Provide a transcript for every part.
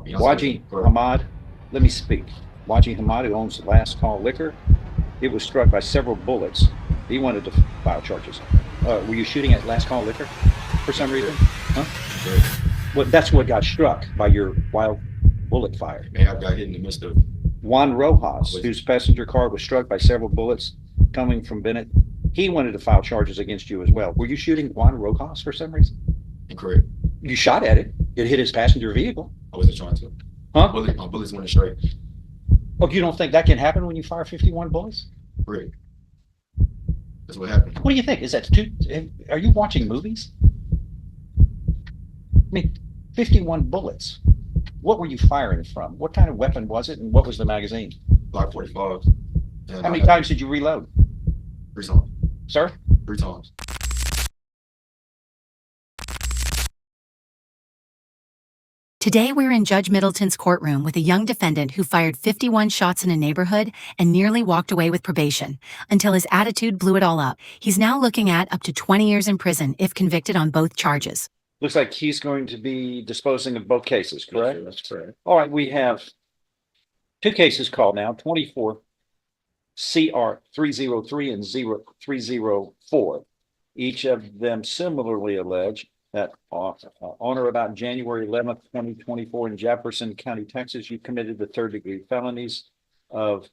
Waji Hamad, let me speak. Waji Hamad, who owns Last Call Liquor, it was struck by several bullets. He wanted to file charges. Were you shooting at Last Call Liquor for some reason? Huh? Well, that's what got struck by your wild bullet fire. Man, I got hit in the midst of Juan Rojas, whose passenger car was struck by several bullets coming from Bennett, he wanted to file charges against you as well. Were you shooting Juan Rojas for some reason? incorrect. You shot at it. It hit his passenger vehicle. I wasn't trying to. Huh? My bullets went straight. Oh, you don't think that can happen when you fire 51 bullets? Correct. That's what happened. What do you think? Is that too? Are you watching movies? I mean, 51 bullets. What were you firing from? What kind of weapon was it, and what was the magazine? Glock 45. How many times did you reload? 3 times. Sir? 3 times. Today, we're in Judge Middleton's courtroom with a young defendant who fired 51 shots in a neighborhood and nearly walked away with probation until his attitude blew it all up. He's now looking at up to 20 years in prison if convicted on both charges. Looks like he's going to be disposing of both cases, correct? Yes, that's correct. All right, we have 2 cases called now, 24 CR 303 and 0304. Each of them similarly allege that on or about January 11th, 2024 in Jefferson County, Texas, you committed the 3rd-degree felonies of,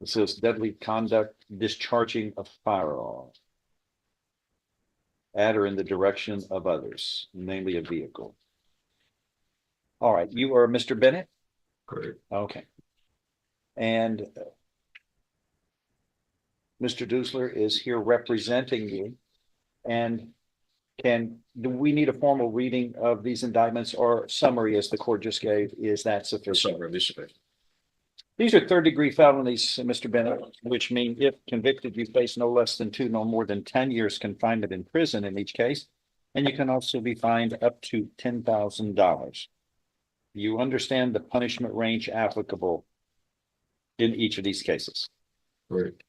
this is deadly conduct, discharging a firearm at or in the direction of others, namely a vehicle. All right, you are Mr. Bennett? Correct. Okay. And Mr. Dusler is here representing you. And do we need a formal reading of these indictments or summary as the court just gave? Is that sufficient? These are 3rd-degree felonies, Mr. Bennett, which mean if convicted, you face no less than 2, no more than 10 years confinement in prison in each case. And you can also be fined up to $10,000. You understand the punishment range applicable in each of these cases. Correct.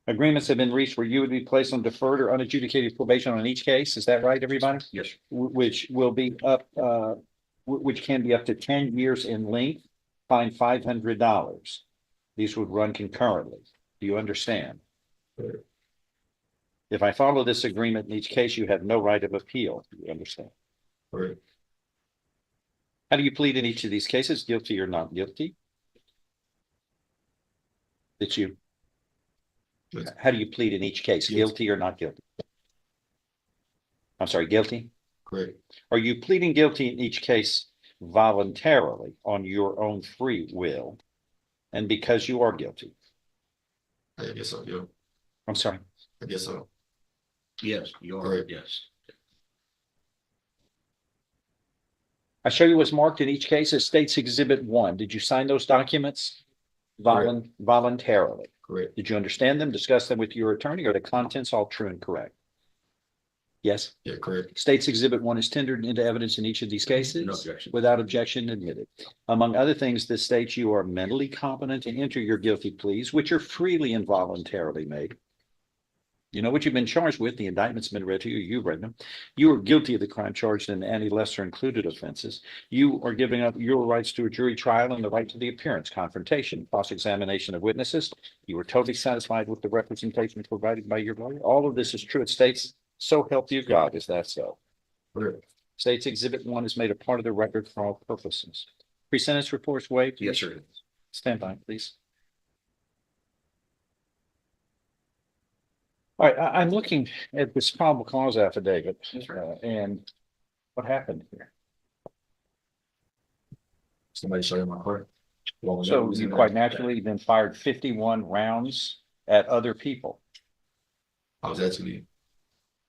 Agreements have been reached where you would be placed on deferred or unadjudicated probation on each case. Is that right, everybody? Yes. Which will be up, which can be up to 10 years in length, fine $500. These would run concurrently. Do you understand? Correct. If I follow this agreement in each case, you have no right of appeal. Do you understand? Correct. How do you plead in each of these cases? Guilty or not guilty? That you. Yes. How do you plead in each case? Yes. Guilty or not guilty? I'm sorry, guilty? Correct. Are you pleading guilty in each case voluntarily on your own free will and because you are guilty? I guess so, yeah. I'm sorry. I guess so. Yes, you are. Correct. Yes. I show you what's marked in each case as State's Exhibit 1. Did you sign those documents voluntarily? Correct. Did you understand them, discuss them with your attorney? Are the contents all true and correct? Yes. Yeah, correct. State's Exhibit 1 is tendered into evidence in each of these cases. No objection. Without objection admitted. Among other things, this states you are mentally competent to enter your guilty pleas, which are freely and voluntarily made. You know what you've been charged with. The indictment's been read to you. You've read them. You are guilty of the crime charged in any lesser included offenses. You are giving up your rights to a jury trial and the right to the appearance, confrontation, cross-examination of witnesses. You are totally satisfied with the representation provided by your lawyer. All of this is true. It states, so help you God. Is that so? Correct. State's Exhibit 1 is made a part of the record for all purposes. Pre-sentence reports waived. Yes, sir. Stand by, please. All right, I'm looking at this probable cause affidavit, and what happened here? Somebody show you my car. So you quite naturally then fired 51 rounds at other people. I was actually,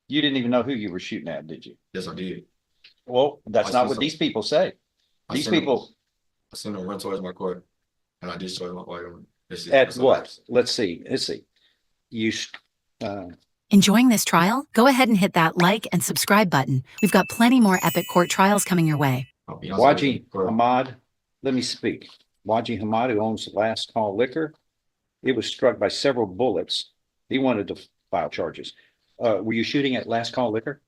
You didn't even know who you were shooting at, did you? yes, I did. Well, that's not what these people say. These people. I seen them run towards my car, and I just saw them. At what? Let's see. You. Enjoying this trial? Go ahead and hit that like and subscribe button. We've got plenty more epic court trials coming your way. Waji Hamad, let me speak. Waji Hamad, who owns Last Call Liquor, it was struck by several bullets. He wanted to file charges. Were you shooting at Last Call Liquor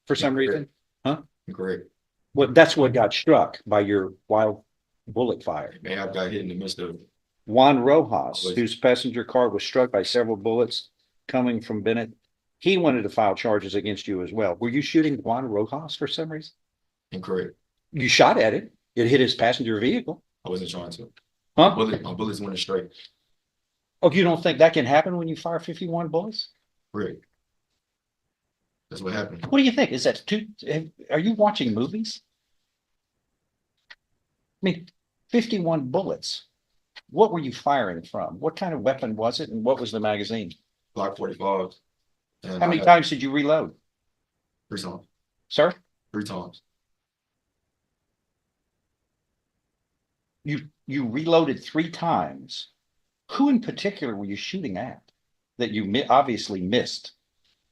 for some reason? Huh? Correct. Well, that's what got struck by your wild bullet fire. May have got hit in the midst of, Juan Rojas, whose passenger car was struck by several bullets coming from Bennett, he wanted to file charges against you as well. Were you shooting Juan Rojas for some reason? incorrect. You shot at it. It hit his passenger vehicle. I wasn't trying to. Huh? My bullets went straight. Oh, you don't think that can happen when you fire 51 bullets? Correct. That's what happened. What do you think? Is that too, are you watching movies? I mean, 51 bullets. What were you firing from? What kind of weapon was it? And what was the magazine? Block 45. And How many times did you reload? 3 times. Sir? 3 times. You reloaded 3 times. Who in particular were you shooting at that you obviously missed?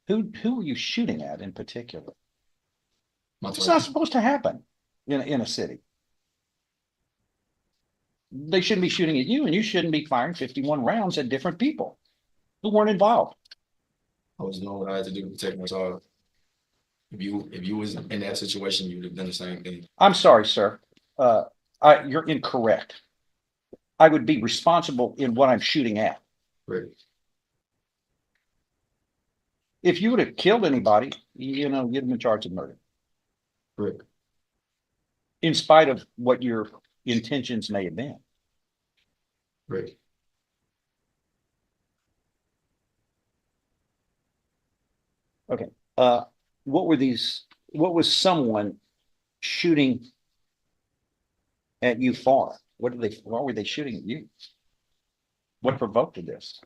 Who were you shooting at in particular? It's not supposed to happen in a city. They shouldn't be shooting at you, and you shouldn't be firing 51 rounds at different people who weren't involved. I was doing what I had to do to protect my child. If you was in that situation, you would have done the same thing. I'm sorry, sir. You're incorrect. I would be responsible in what I'm shooting at. Correct. If you would have killed anybody, you'd have been charged with murder. Correct. In spite of what your intentions may have been. Correct. Okay. What was someone shooting at you for? Why were they shooting at you? What provoked this?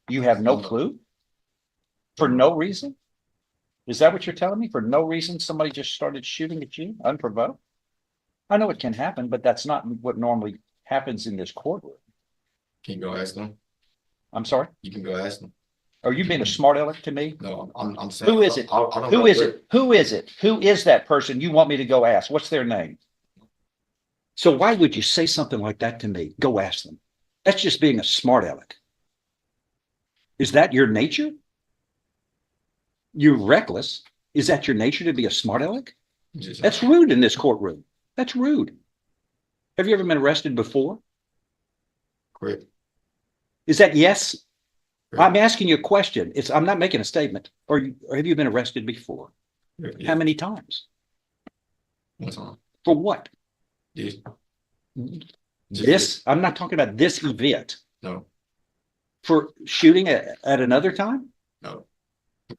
You have no clue? For no reason? Is that what you're telling me? For no reason, somebody just started shooting at you unprovoked? I know it can happen, but that's not what normally happens in this courtroom. Can you go ask them? I'm sorry? You can go ask them. Are you being a smart aleck to me? No, I'm saying. Who is it? Who is it? Who is it? Who is that person you want me to go ask? What's their name? So why would you say something like that to me? Go ask them. That's just being a smart aleck. Is that your nature? You're reckless. Is that your nature to be a smart aleck? That's rude in this courtroom. That's rude. Have you ever been arrested before? Correct. Is that yes? Correct. I'm asking you a question. I'm not making a statement. Or have you been arrested before? Correct. How many times? 1 time. For what? Yes. This? I'm not talking about this event. No. For shooting at another time? No.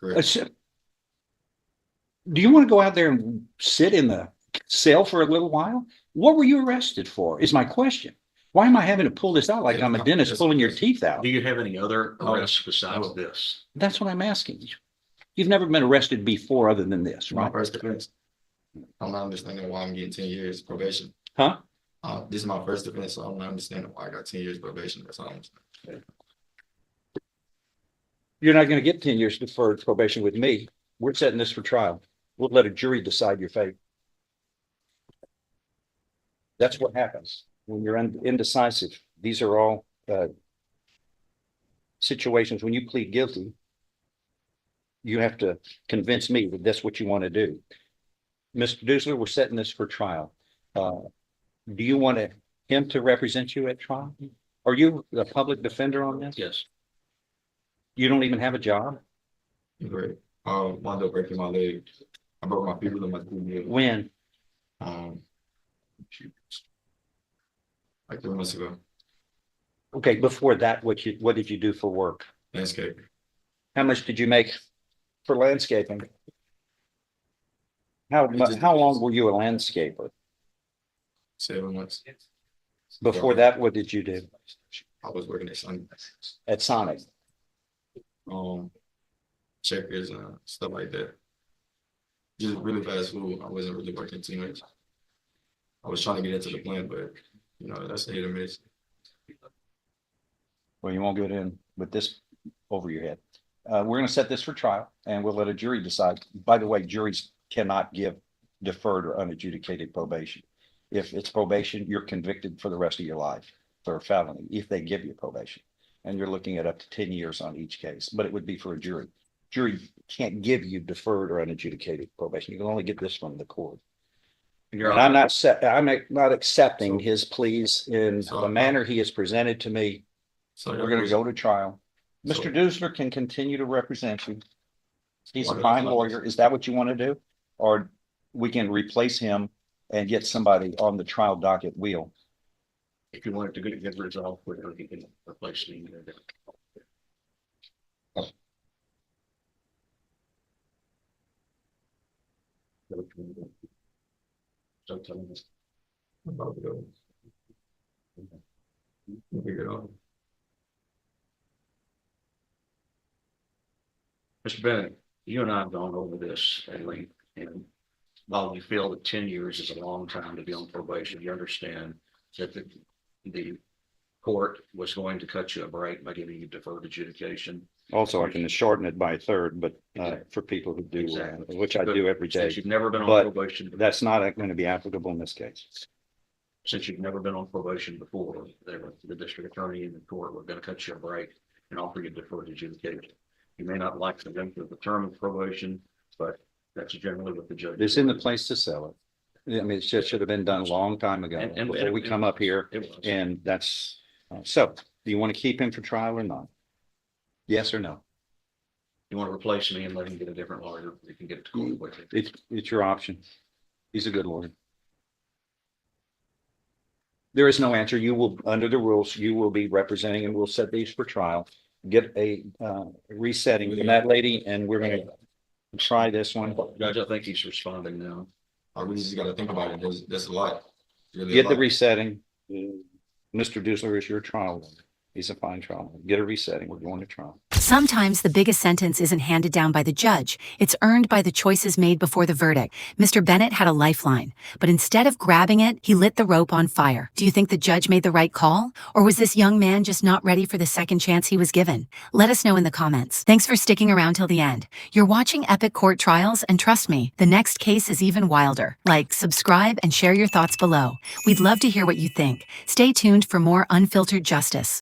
Correct. Do you want to go out there and sit in the cell for a little while? What were you arrested for? Is my question. Why am I having to pull this out like I'm a dentist pulling your teeth out? Do you have any other arrests besides this? That's what I'm asking you. You've never been arrested before other than this, My right? first offense. I'm not understanding why I'm getting 10 years probation. Huh? This is my first offense, so I'm not understanding why I got 10 years probation. That's all I'm saying. You're not going to get 10 years deferred probation with me. We're setting this for trial. We'll let a jury decide your fate. That's what happens when you're indecisive. These are all situations when you plead guilty. You have to convince me that that's what you want to do. Mr. Dusler, we're setting this for trial. Do you want him to represent you at trial? Are you a public defender on this? Yes. You don't even have a job? Great. Wound up breaking my leg. I broke my fibula in my 2 years. When? Like 3 months ago. Okay, before that, what did you do for work? Landscape. How much did you make for landscaping? How long were you a landscaper? 7 months. Before that, what did you do? I was working at Sonic. At Sonic? Checkers and stuff like that. Just really fast food. I wasn't really working too much. I was trying to get into the plant, but that's a hit or miss. Well, you won't get in with this over your head. We're going to set this for trial and we'll let a jury decide. By the way, juries cannot give deferred or unadjudicated probation. If it's probation, you're convicted for the rest of your life for a felony if they give you probation. And you're looking at up to 10 years on each case, but it would be for a jury. Jury can't give you deferred or unadjudicated probation. You can only get this from the court. And I'm not accepting his pleas in the manner he has presented to me. So We're gonna go to trial. Mr. Dusler can continue to represent you. He's a fine lawyer. Is that what you want to do? Or we can replace him and get somebody on the trial docket wheel? If you wanted to get resolved quicker, you can replace me. So tell me this. About to go. Figure it out. Mr. Bennett, you and I have gone over this at length, and while we feel that 10 years is a long time to be on probation, you understand that the court was going to cut you a break by giving you deferred adjudication. Also, I can shorten it by a third, but for people who do, Exactly. which I do every day. Since you've never been on But probation, that's not going to be applicable in this case. since you've never been on probation before, the district attorney and the court were going to cut you a break and offer you deferred adjudication. You may not like the length of the term of probation, but that's generally what the judge. It's in the place to sell it. I mean, it should have been done a long time ago before we come up here. It was. And that's, so do you want to keep him for trial or not? Yes or no? You want to replace me and let him get a different lawyer, you can get it to court quickly. It's your option. He's a good lawyer. There is no answer. You will, under the rules, you will be representing and we'll set these for trial. Get a resetting from that lady and we're going to try this one. Judge, I think he's responding now. I really just gotta think about it. There's a lot. Really a Get the lot. resetting. Mr. Dusler is your trial lawyer. He's a fine trial lawyer. Get a resetting. We're going to trial. Sometimes the biggest sentence isn't handed down by the judge. It's earned by the choices made before the verdict. Mr. Bennett had a lifeline, but instead of grabbing it, he lit the rope on fire. Do you think the judge made the right call? Or was this young man just not ready for the second chance he was given? Let us know in the comments. Thanks for sticking around till the end. You're watching Epic Court Trials, and trust me, the next case is even wilder. Like, subscribe, and share your thoughts below. We'd love to hear what you think. Stay tuned for more unfiltered justice.